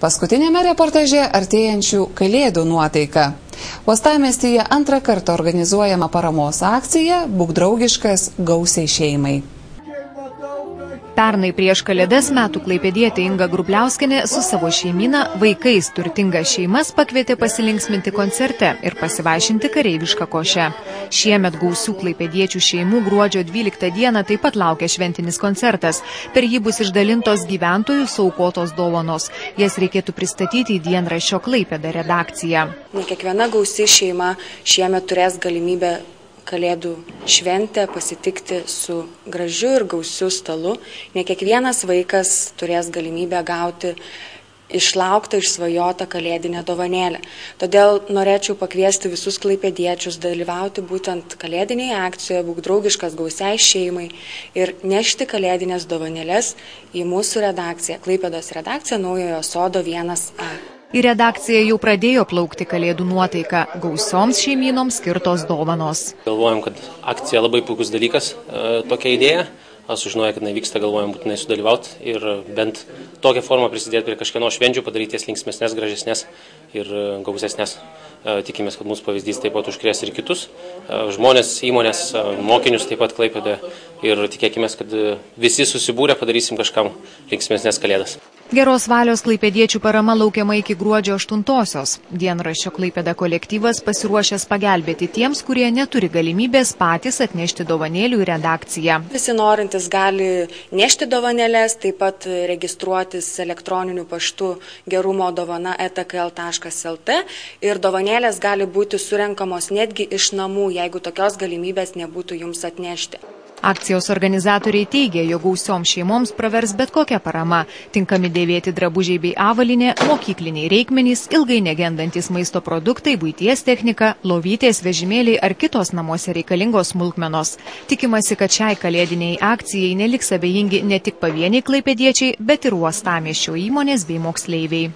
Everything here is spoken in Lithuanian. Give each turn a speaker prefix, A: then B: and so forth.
A: Paskutinėme reportaže artėjančių Kalėdų nuotaika. Uostamiestyje antrą kartą organizuojama paramos akcija "Būk draugiškas gausiai šeimai".
B: Pernai prieš Kalėdas metų klaipėdietė Inga Grubliauskienė su savo šeimyna vaikais turtingas šeimas pakvietė pasilinksminti koncerte ir pasivaišinti kareivišką košę. Šiemet gausių klaipėdiečių šeimų gruodžio 12 dieną taip pat laukia šventinis koncertas. Per jį bus išdalintos gyventojų suaukotos dovanos. Jas reikėtų pristatyti į dienraščio Klaipėda redakciją.
C: Ne kiekviena gausi šeima šiemet turės galimybę Kalėdų šventę pasitikti su gražiu ir gausiu stalu. Ne kiekvienas vaikas turės galimybę gauti išlauktą, išsvajotą kalėdinę dovanėlę. Todėl norėčiau pakviesti visus klaipėdiečius dalyvauti būtent kalėdinėje akcijoje "Būk draugiškas gausiai šeimai" ir nešti kalėdinės dovanėles į mūsų redakciją, Klaipėdos redakciją Naujojo Sodo 1A.
B: Į redakciją jau pradėjo plaukti Kalėdų nuotaika, gausioms šeimynoms skirtos dovanos.
D: Galvojam, kad akcija labai puikus dalykas, tokia idėja. Sužinoję, kad vyksta, galvojam būtinai sudalyvauti ir bent tokią formą prisidėti prie kažkieno švenčių, padaryti jas linksmesnės, gražesnės ir gausesnės. Tikimės, kad mūsų pavyzdys taip pat užkrės ir kitus žmonės, įmonės, mokinius taip pat Klaipėdoje ir tikėkime, kad visi susibūrę padarysim kažkam linksmesnės Kalėdas.
B: Geros valios klaipėdiečių parama laukiama iki gruodžio 8-osios. Dienraščio Klaipėda kolektyvas pasiruošęs pagelbėti tiems, kurie neturi galimybės patys atnešti dovanėlių į redakciją.
C: Visi norintys gali nešti dovanėlės, taip pat registruotis elektroniniu paštu gerumodovana@kl.lt ir dovanėlės gali būti surenkamos netgi iš namų, jeigu tokios galimybės nebūtų jums atnešti.
B: Akcijos organizatoriai teigia, jog gausioms šeimoms pravers bet kokia parama. Tinkami dėvėti drabužiai bei avalinė, mokykliniai reikmenys, ilgai negendantis maisto produktai, buities technika, lovytės, vežimėliai ar kitos namuose reikalingos smulkmenos. Tikimasi, kad šiai kalėdiniai akcijai neliks abejingi ne tik pavieniai klaipėdiečiai, bet ir uostamiesčio įmonės bei moksleiviai.